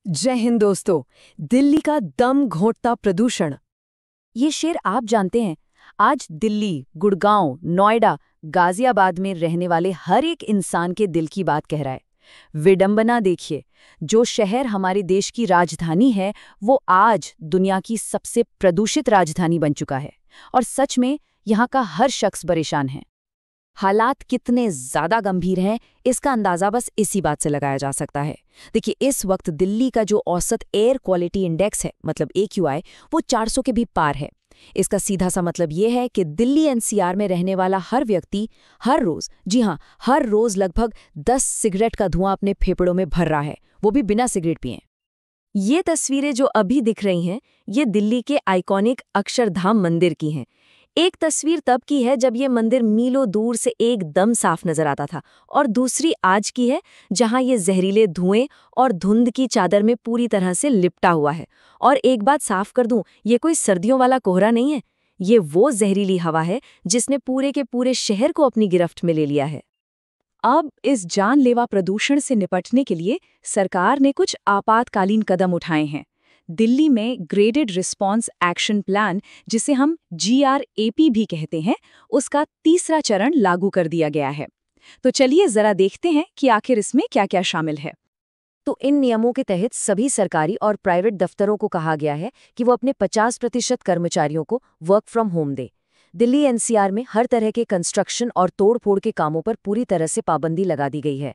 जय हिंद दोस्तों। दिल्ली का दम घोंटता प्रदूषण। ये शेर आप जानते हैं। आज दिल्ली, गुड़गांव, नोएडा, गाजियाबाद में रहने वाले हर एक इंसान के दिल की बात कह रहा है। विडंबना देखिए, जो शहर हमारे देश की राजधानी है वो आज दुनिया की सबसे प्रदूषित राजधानी बन चुका है। और सच में यहाँ का हर शख्स परेशान है। हालात कितने ज्यादा गंभीर हैं इसका अंदाजा बस इसी बात से लगाया जा सकता है। देखिए, इस वक्त दिल्ली का जो औसत एयर क्वालिटी इंडेक्स है, मतलब AQI, वो 400 के भी पार है। इसका सीधा सा मतलब ये है कि दिल्ली NCR में रहने वाला हर व्यक्ति हर रोज, जी हाँ, हर रोज लगभग 10 सिगरेट का धुआं अपने फेफड़ों में भर रहा है, वो भी बिना सिगरेट पिए। ये तस्वीरें जो अभी दिख रही हैं, ये दिल्ली के आइकॉनिक अक्षरधाम मंदिर की हैं। एक तस्वीर तब की है जब ये मंदिर मीलों दूर से एकदम साफ नजर आता था, और दूसरी आज की है जहां ये जहरीले धुएं और धुंध की चादर में पूरी तरह से लिपटा हुआ है। और एक बात साफ कर दूं, ये कोई सर्दियों वाला कोहरा नहीं है, ये वो जहरीली हवा है जिसने पूरे के पूरे शहर को अपनी गिरफ्त में ले लिया है। अब इस जानलेवा प्रदूषण से निपटने के लिए सरकार ने कुछ आपातकालीन कदम उठाए हैं। दिल्ली में ग्रेडेड रिस्पॉन्स एक्शन प्लान, जिसे हम GRAP भी कहते हैं, उसका तीसरा चरण लागू कर दिया गया है। तो चलिए जरा देखते हैं कि आखिर इसमें क्या-क्या शामिल है। तो इन नियमों के तहत सभी सरकारी और प्राइवेट दफ्तरों को कहा गया है कि वो अपने 50% कर्मचारियों को work from home they. Delhi NCR में हर तरह के कंस्ट्रक्शन और तोड़-फोड़ के कामों पर पूरी तरह से पाबंदी लगा दी गई है।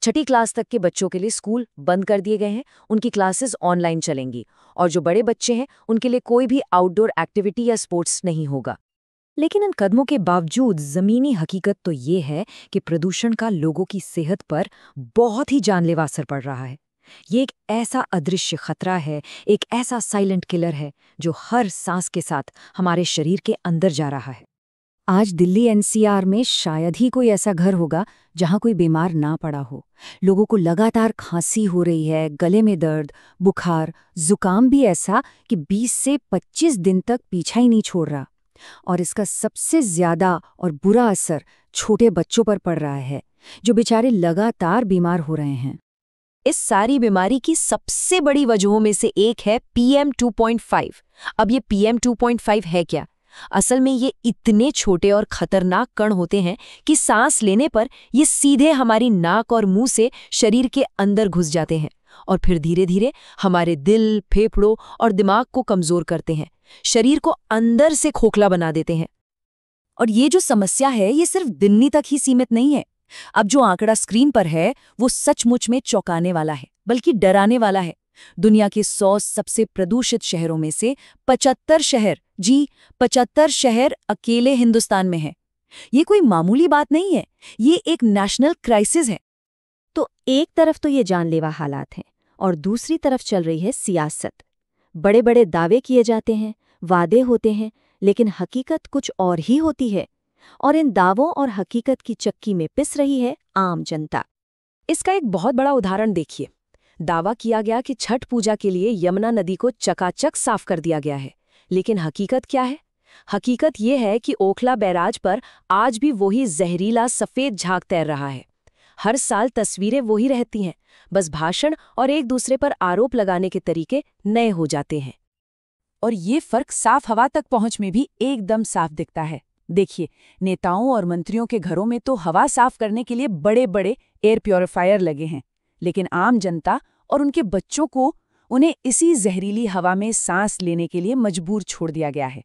छठी क्लास तक के बच्चों के लिए स्कूल बंद कर दिए गए हैं, उनकी क्लासेस ऑनलाइन चलेंगी। और जो बड़े बच्चे हैं उनके लिए कोई भी आउटडोर एक्टिविटी या स्पोर्ट्स नहीं होगा। लेकिन इन कदमों के बावजूद ज़मीनी हकीकत तो ये है कि प्रदूषण का लोगों की सेहत पर बहुत ही जानलेवा असर पड़ रहा है। ये एक ऐसा अदृश्य खतरा है, एक ऐसा साइलेंट किलर है जो हर सांस के साथ हमारे शरीर के अंदर जा रहा है। आज दिल्ली NCR में शायद ही कोई ऐसा घर होगा जहां कोई बीमार ना पड़ा हो। लोगों को लगातार खांसी हो रही है, गले में दर्द, बुखार, जुकाम भी ऐसा कि 20 से 25 दिन तक पीछा ही नहीं छोड़ रहा। और इसका सबसे ज्यादा और बुरा असर छोटे बच्चों पर पड़ रहा है, जो बेचारे लगातार बीमार हो रहे हैं। इस सारी बीमारी की सबसे बड़ी वजहों में से एक है PM 2.5। अब ये PM 2.5 है क्या? असल में ये इतने छोटे और खतरनाक कण होते हैं कि सांस लेने पर ये सीधे हमारी नाक और मुंह से शरीर के अंदर घुस जाते हैं और फिर धीरे धीरे हमारे दिल, फेफड़ों और दिमाग को कमजोर करते हैं, शरीर को अंदर से खोखला बना देते हैं। और ये जो समस्या है ये सिर्फ दिल्ली तक ही सीमित नहीं है। अब जो आंकड़ा स्क्रीन पर है वो सचमुच में चौंकाने वाला है, बल्कि डराने वाला है। दुनिया के 100 सबसे प्रदूषित शहरों में से 75 शहर, जी 75 शहर अकेले हिंदुस्तान में हैं। ये कोई मामूली बात नहीं है, ये एक नेशनल क्राइसिस है। तो एक तरफ तो ये जानलेवा हालात हैं और दूसरी तरफ चल रही है सियासत। बड़े बड़े दावे किए जाते हैं, वादे होते हैं, लेकिन हकीकत कुछ और ही होती है। और इन दावों और हकीकत की चक्की में पिस रही है आम जनता। इसका एक बहुत बड़ा उदाहरण देखिए। दावा किया गया कि छठ पूजा के लिए यमुना नदी को चकाचक साफ कर दिया गया है, लेकिन हकीकत क्या है? हकीकत ये है कि ओखला बैराज पर आज भी वही जहरीला सफेद झाग तैर रहा है। हर साल तस्वीरें वही रहती हैं, बस भाषण और एक दूसरे पर आरोप लगाने के तरीके नए हो जाते हैं। और ये फर्क साफ हवा तक पहुंच में भी एकदम साफ दिखता है। देखिए, नेताओं और मंत्रियों के घरों में तो हवा साफ करने के लिए बड़े बड़े एयर प्योरीफायर लगे हैं, लेकिन आम जनता और उनके बच्चों को उन्हें इसी जहरीली हवा में सांस लेने के लिए मजबूर छोड़ दिया गया है।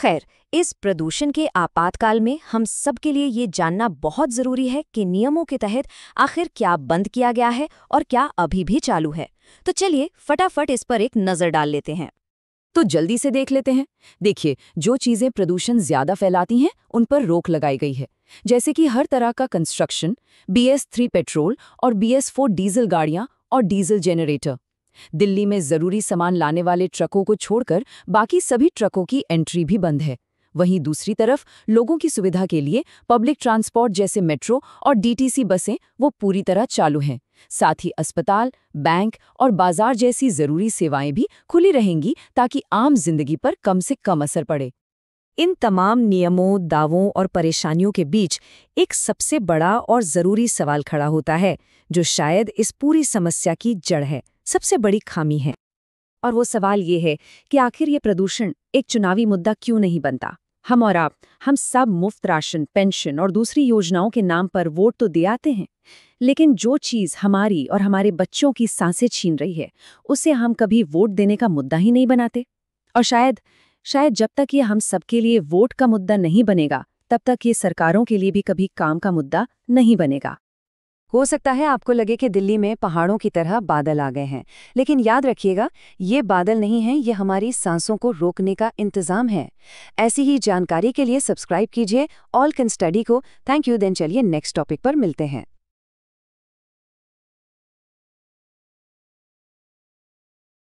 खैर, इस प्रदूषण के आपातकाल में हम सब के लिए ये जानना बहुत जरूरी है कि नियमों के तहत आखिर क्या बंद किया गया है और क्या अभी भी चालू है। तो चलिए फटाफट इस पर एक नजर डाल लेते हैं। तो जल्दी से देख लेते हैं। देखिए, जो चीजें प्रदूषण ज्यादा फैलाती हैं उन पर रोक लगाई गई है, जैसे कि हर तरह का कंस्ट्रक्शन, BS3 पेट्रोल और BS4 डीजल गाड़ियां और डीजल जेनरेटर। दिल्ली में जरूरी सामान लाने वाले ट्रकों को छोड़कर बाकी सभी ट्रकों की एंट्री भी बंद है। वहीं दूसरी तरफ लोगों की सुविधा के लिए पब्लिक ट्रांसपोर्ट जैसे मेट्रो और DTC बसें वो पूरी तरह चालू हैं। साथ ही अस्पताल, बैंक और बाजार जैसी जरूरी सेवाएं भी खुली रहेंगी ताकि आम जिंदगी पर कम से कम असर पड़े। इन तमाम नियमों, दावों और परेशानियों के बीच एक सबसे बड़ा और जरूरी सवाल खड़ा होता है, जो शायद इस पूरी समस्या की जड़ है। सबसे बड़ी खामी है। और वो सवाल ये है कि आखिर ये प्रदूषण एक चुनावी मुद्दा क्यों नहीं बनता। हम और आप, हम सब मुफ्त राशन, पेंशन और दूसरी योजनाओं के नाम पर वोट तो दे आते हैं, लेकिन जो चीज़ हमारी और हमारे बच्चों की सांसें छीन रही है, उसे हम कभी वोट देने का मुद्दा ही नहीं बनाते। और शायद जब तक ये हम सबके लिए वोट का मुद्दा नहीं बनेगा, तब तक ये सरकारों के लिए भी कभी काम का मुद्दा नहीं बनेगा। हो सकता है आपको लगे कि दिल्ली में पहाड़ों की तरह बादल आ गए हैं, लेकिन याद रखिएगा, ये बादल नहीं हैं, ये हमारी सांसों को रोकने का इंतजाम है। ऐसी ही जानकारी के लिए सब्सक्राइब कीजिए ऑल कैन स्टडी को। Thank you. देन चलिए नेक्स्ट टॉपिक पर मिलते हैं।